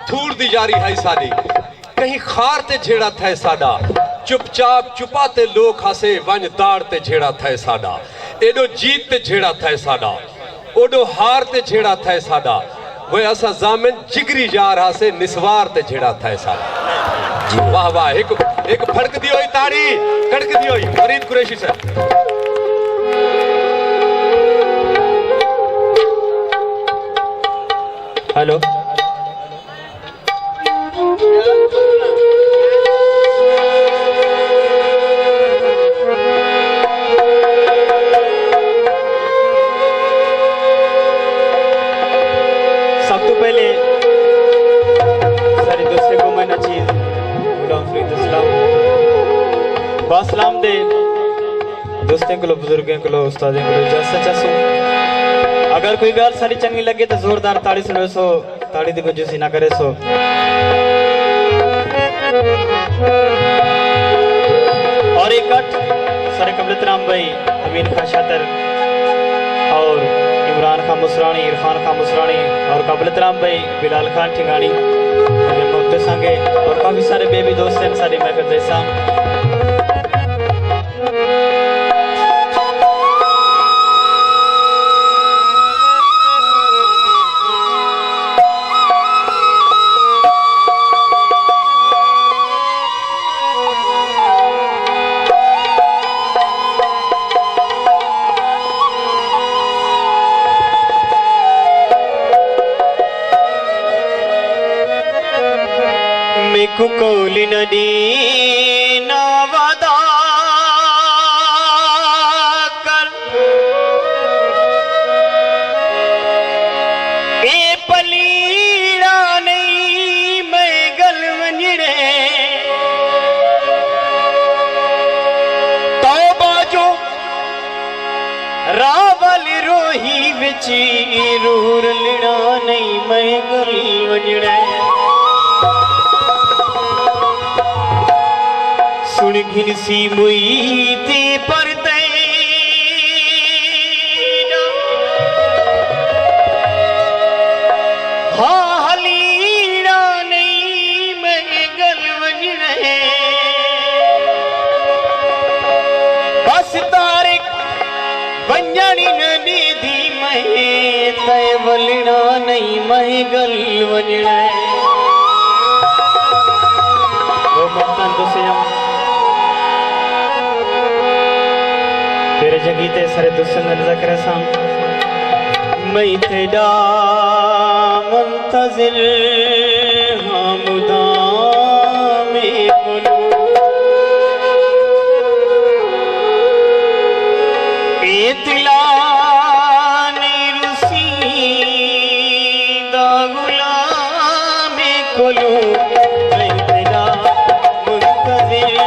धूड़ दी जारी है साडी कहीं खार ते झेड़ा थे साडा चुपचाप चुपाते लोग हसे वन ताड़ ते झेड़ा थे साडा एडो जीत ते झेड़ा थे साडा ओडो हार ते झेड़ा थे साडा वो असा जामिन जिगरी यार हसे निस्वार ते झेड़ा थे साडा। वाह वाह एक फड़क दी हुई ताड़ी कड़क दी हुई फरीद कुरैशी से। हेलो सब तो पहले सारे दोस्तों को मैं नचीज बासलाम दे दोस्तों को बुजुर्गों को उस्तादों को जैसा चासो अगर कोई गाल सारी चंगी लगे तो जोरदार ताड़ी सुनो सो ताड़ी दी कंजूसी ना करे सो। और एक कट सारे कबलत राम भाई अमीन खान शातर और इमरान खान मुसरानी इरफान खान मुसरानी और कबलत राम भाई बिलाल खान ठिंगानी मुफ्त संगे और काफी सारे बेबी दोस्त हैं सारी महफिल जैसा। कुकोली नदी नवदा कर ए पलीड़ा नहीं मैं गल वंजड़े तो बाजो रावल रोही विची रूर लिड़ा नहीं मैं गल वंजड़े सुन घिनसी मुई ते परते हाँ हलीड़ा नहीं मैं गल वंजड़े बस तारिक वंजनी नदी दी मैं तय वलना नहीं मैं गल वंजड़े वो मस्तान दोस्त तेरे जगीते सारे दुश्मन ज़िक्र साम मैं तेरा मुंतज़िर हमदा में बोलूं इतला निरुसी दा गुलाम कोलूं मैं तेरा मुंतज़िर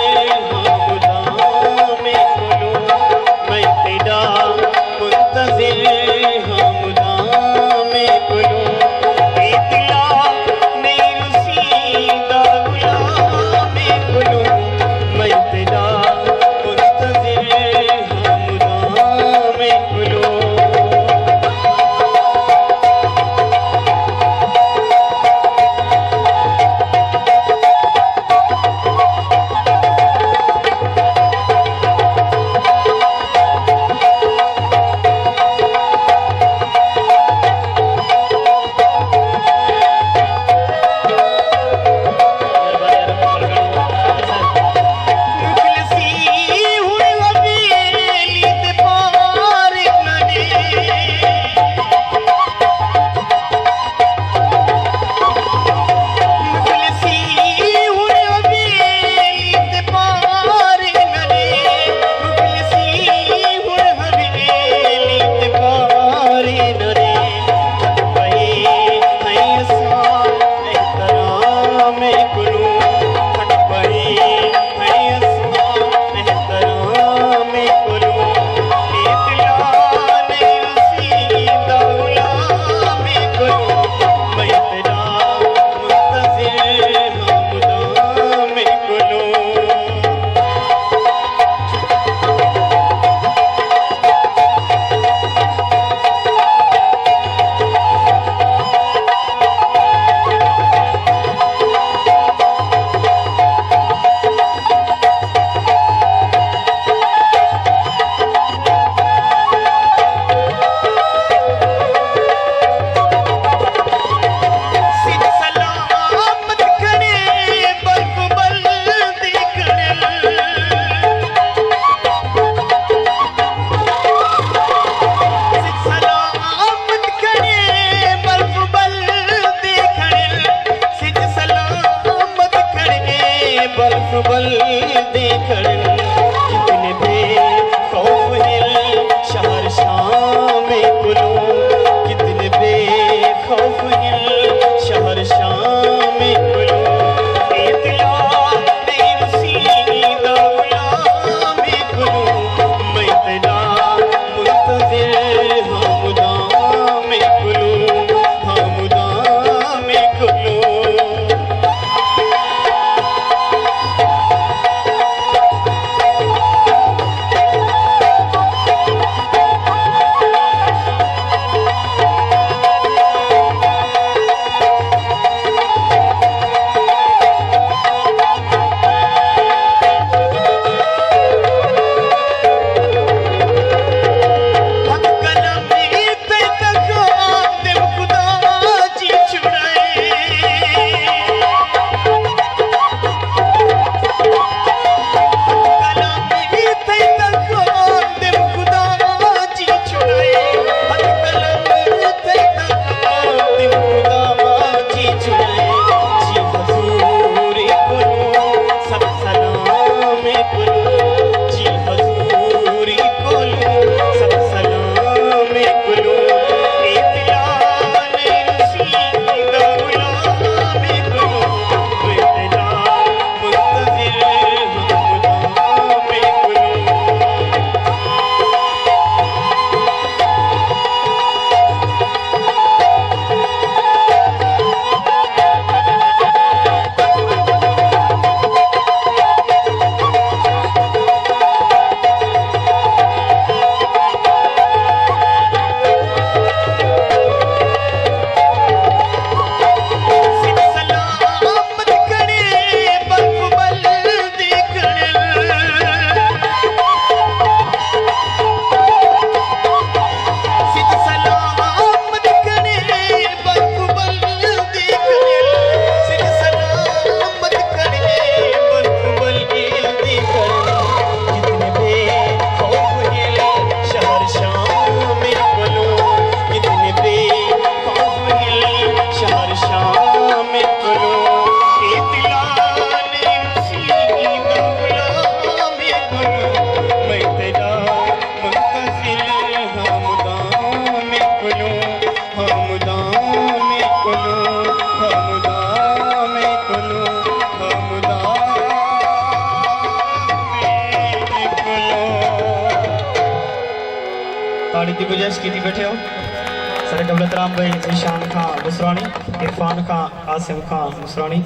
बल देखड़न कितने बेखौफ हिल शहर शाम कुलो कितने बेखौफ हिल शहर शाम कुलो इतला नहीं रसीदा गुलाम कुलो मैं तेरा मुंतज़िर हमदा में कुलो हमदा में कुलो ताड़ी की गुजारिश की बैठे हो सर कबलत राम भाई निशान खां मुसरानी इरफान खां आसिम खां मुसरानी